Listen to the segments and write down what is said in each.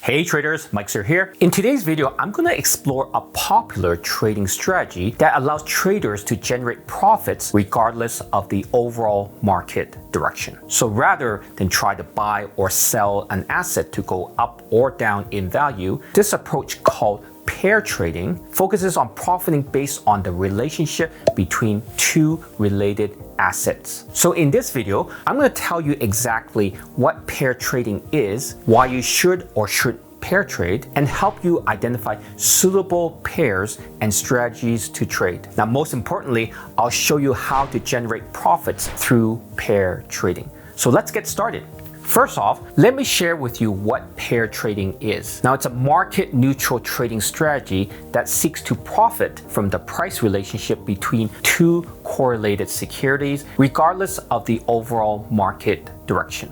Hey traders, Mike Sir here. In today's video, I'm going to explore a popular trading strategy that allows traders to generate profits regardless of the overall market direction. So rather than try to buy or sell an asset to go up or down in value, this approach called pair trading focuses on profiting based on the relationship between two related assets. So in this video, I'm going to tell you exactly what pair trading is, why you should or should pair trade, and help you identify suitable pairs and strategies to trade. Now, most importantly, I'll show you how to generate profits through pair trading. So let's get started. First off, let me share with you what pair trading is. Now, it's a market neutral trading strategy that seeks to profit from the price relationship between two correlated securities, regardless of the overall market direction.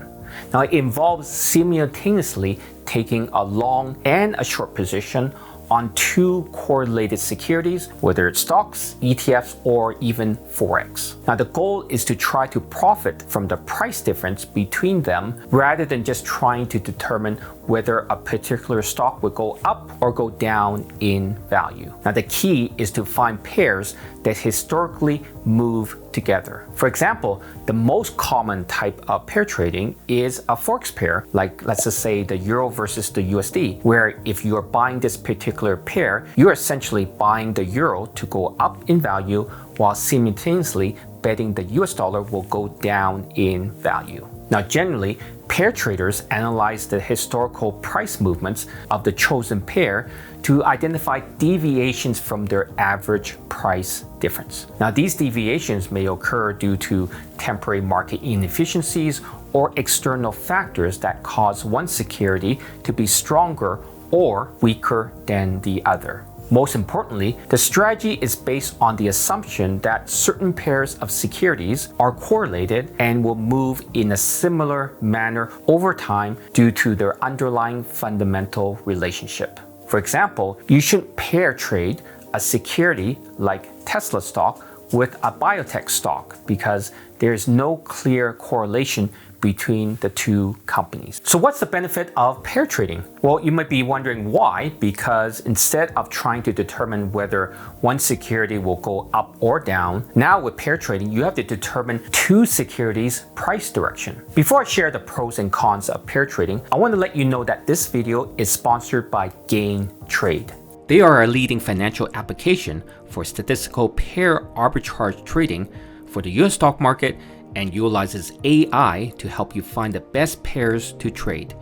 Now, it involves simultaneously taking a long and a short position on two correlated securities, whether it's stocks, ETFs, or even Forex. Now, the goal is to try to profit from the price difference between them rather than just trying to determine whether a particular stock would go up or go down in value. Now, the key is to find pairs that historically move together. For example, the most common type of pair trading is a Forex pair, like let's just say the Euro versus the USD, where if you are buying this particular pair, you're essentially buying the Euro to go up in value while simultaneously betting the US dollar will go down in value. Now, generally, pair traders analyze the historical price movements of the chosen pair to identify deviations from their average price difference. Now, these deviations may occur due to temporary market inefficiencies or external factors that cause one security to be stronger or weaker than the other. Most importantly, the strategy is based on the assumption that certain pairs of securities are correlated and will move in a similar manner over time due to their underlying fundamental relationship. For example, you shouldn't pair trade a security like Tesla stock with a biotech stock because there is no clear correlation between the two companies. So what's the benefit of pair trading? Well, you might be wondering why, because instead of trying to determine whether one security will go up or down, now with pair trading, you have to determine two securities' price direction. Before I share the pros and cons of pair trading, I want to let you know that this video is sponsored by Gain Trade. They are a leading financial application for statistical pair arbitrage trading for the US stock market and utilizes AI to help you find the best pairs to trade.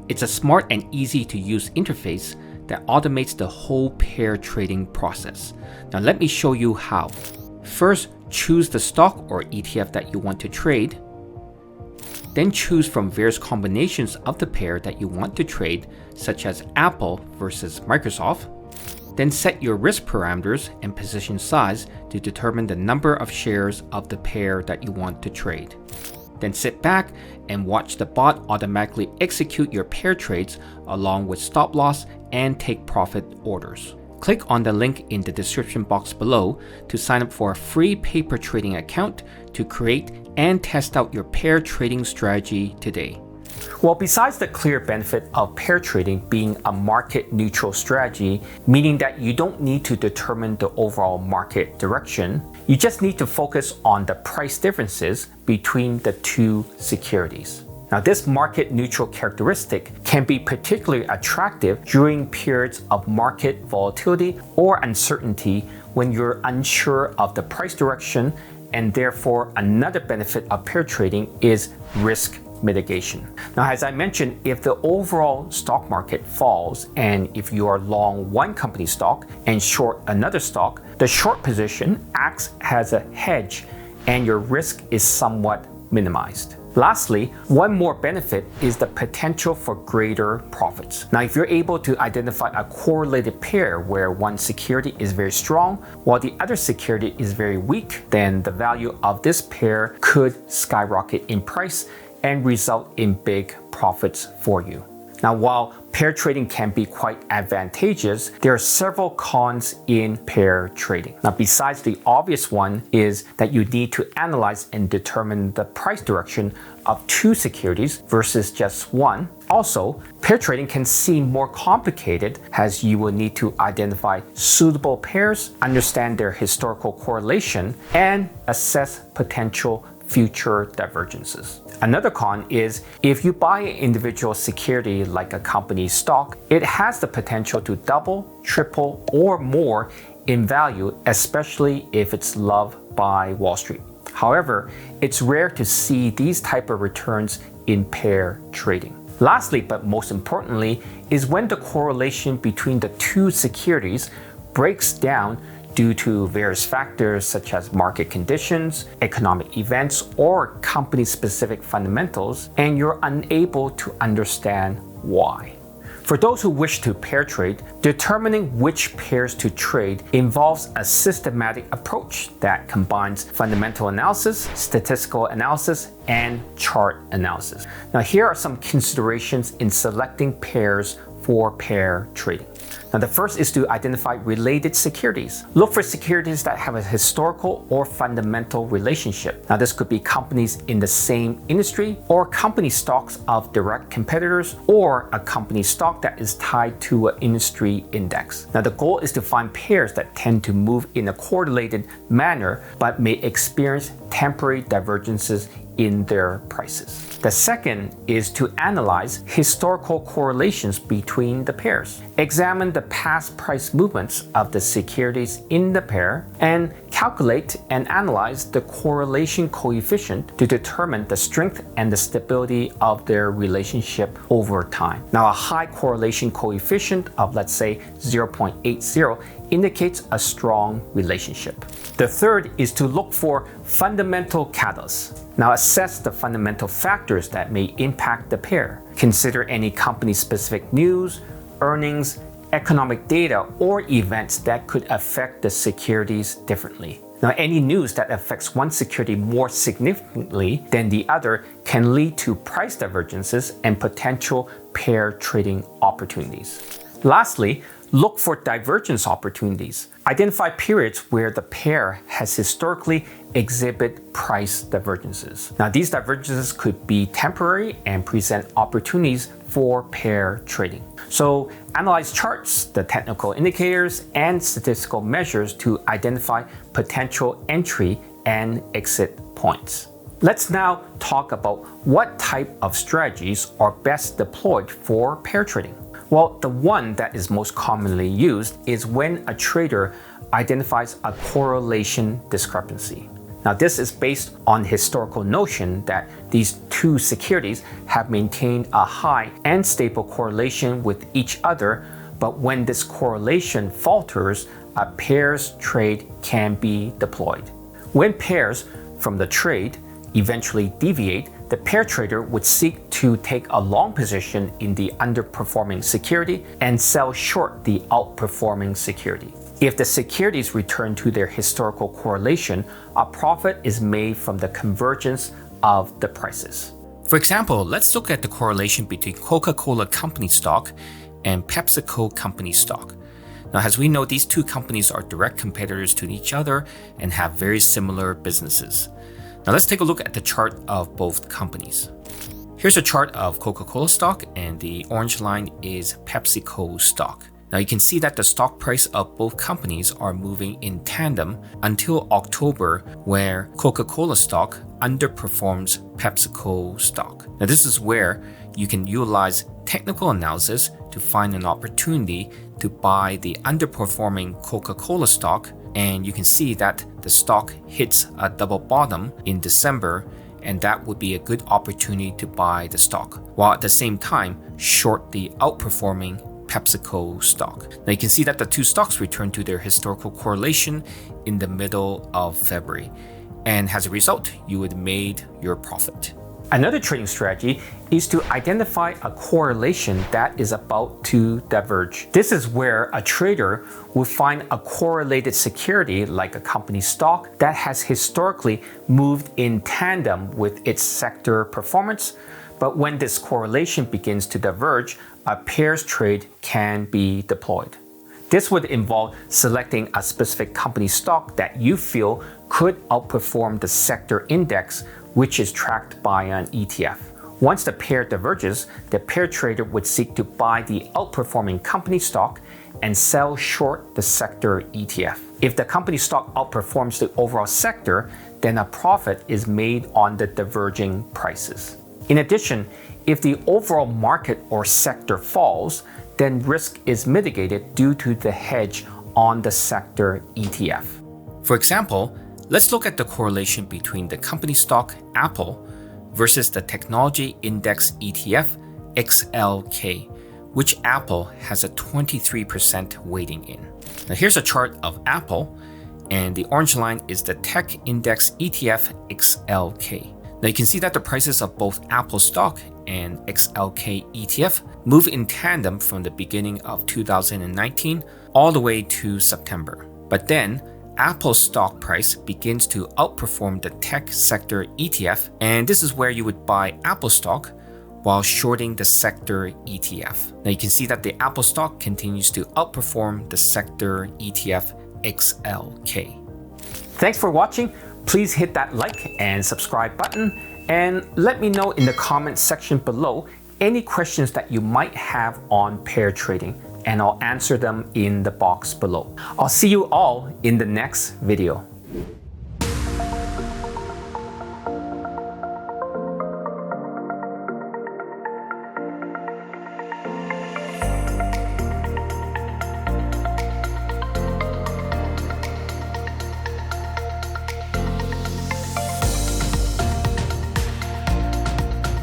It's a smart and easy to use interface that automates the whole pair trading process. Now let me show you how. First, choose the stock or ETF that you want to trade. Then choose from various combinations of the pair that you want to trade, such as Apple versus Microsoft. Then set your risk parameters and position size to determine the number of shares of the pair that you want to trade. Then sit back and watch the bot automatically execute your pair trades along with stop loss and take profit orders. Click on the link in the description box below to sign up for a free paper trading account to create and test out your pair trading strategy today. Well, besides the clear benefit of pair trading being a market neutral strategy, meaning that you don't need to determine the overall market direction, you just need to focus on the price differences between the two securities. Now, this market neutral characteristic can be particularly attractive during periods of market volatility or uncertainty when you're unsure of the price direction, and therefore another benefit of pair trading is risk mitigation. Now, as I mentioned, if the overall stock market falls and if you are long one company stock and short another stock, the short position acts as a hedge and your risk is somewhat minimized. Lastly, one more benefit is the potential for greater profits. Now, if you're able to identify a correlated pair where one security is very strong while the other security is very weak, then the value of this pair could skyrocket in price and result in big profits for you. Now, while pair trading can be quite advantageous, there are several cons in pair trading. Now, besides the obvious one is that you need to analyze and determine the price direction of two securities versus just one. Also, pair trading can seem more complicated as you will need to identify suitable pairs, understand their historical correlation, and assess potential future divergences. Another con is if you buy an individual security like a company's stock, it has the potential to double, triple, or more in value, especially if it's loved by Wall Street. However, it's rare to see these type of returns in pair trading. Lastly, but most importantly, is when the correlation between the two securities breaks down due to various factors such as market conditions, economic events, or company-specific fundamentals, and you're unable to understand why. For those who wish to pair trade, determining which pairs to trade involves a systematic approach that combines fundamental analysis, statistical analysis, and chart analysis. Now, here are some considerations in selecting pairs for pair trading. Now, the first is to identify related securities. Look for securities that have a historical or fundamental relationship. Now, this could be companies in the same industry, or company stocks of direct competitors, or a company stock that is tied to an industry index. Now, the goal is to find pairs that tend to move in a correlated manner, but may experience temporary divergences in their prices. The second is to analyze historical correlations between the pairs. Examine the past price movements of the securities in the pair and calculate and analyze the correlation coefficient to determine the strength and the stability of their relationship over time. Now, a high correlation coefficient of, let's say, 0.80 indicates a strong relationship. The third is to look for fundamental catalysts. Now, assess the fundamental factors that may impact the pair. Consider any company-specific news, earnings, economic data, or events that could affect the securities differently. Now, any news that affects one security more significantly than the other can lead to price divergences and potential pair trading opportunities. Lastly, look for divergence opportunities. Identify periods where the pair has historically exhibited price divergences. Now, these divergences could be temporary and present opportunities for pair trading. So, analyze charts, the technical indicators, and statistical measures to identify potential entry and exit points. Let's now talk about what type of strategies are best deployed for pair trading. Well, the one that is most commonly used is when a trader identifies a correlation discrepancy. Now, this is based on historical notion that these two securities have maintained a high and stable correlation with each other, but when this correlation falters, a pairs trade can be deployed. When pairs from the trade eventually deviate, the pair trader would seek to take a long position in the underperforming security and sell short the outperforming security. If the securities return to their historical correlation, a profit is made from the convergence of the prices. For example, let's look at the correlation between Coca-Cola company stock and PepsiCo company stock. Now, as we know, these two companies are direct competitors to each other and have very similar businesses. Now, let's take a look at the chart of both companies. Here's a chart of Coca-Cola stock, and the orange line is PepsiCo stock. Now, you can see that the stock price of both companies are moving in tandem until October, where Coca-Cola stock underperforms PepsiCo stock. Now, this is where you can utilize technical analysis to find an opportunity to buy the underperforming Coca-Cola stock, and you can see that the stock hits a double bottom in December, and that would be a good opportunity to buy the stock, while at the same time short the outperforming PepsiCo stock. Now, you can see that the two stocks return to their historical correlation in the middle of February, and as a result, you would have made your profit. Another trading strategy is to identify a correlation that is about to diverge. This is where a trader will find a correlated security like a company stock that has historically moved in tandem with its sector performance. But when this correlation begins to diverge, a pairs trade can be deployed. This would involve selecting a specific company stock that you feel could outperform the sector index, which is tracked by an ETF. Once the pair diverges, the pair trader would seek to buy the outperforming company stock and sell short the sector ETF. If the company stock outperforms the overall sector, then a profit is made on the diverging prices. In addition, if the overall market or sector falls, then risk is mitigated due to the hedge on the sector ETF. For example, let's look at the correlation between the company stock Apple versus the technology index ETF XLK, which Apple has a 23% weighting in. Now here's a chart of Apple, and the orange line is the tech index ETF XLK. Now you can see that the prices of both Apple stock and XLK ETF move in tandem from the beginning of 2019 all the way to September. But then Apple's stock price begins to outperform the tech sector ETF, and this is where you would buy Apple stock while shorting the sector ETF. Now you can see that the Apple stock continues to outperform the sector ETF XLK. Thanks for watching. Please hit that like and subscribe button, and let me know in the comment section below any questions that you might have on pair trading, and I'll answer them in the box below. I'll see you all in the next video.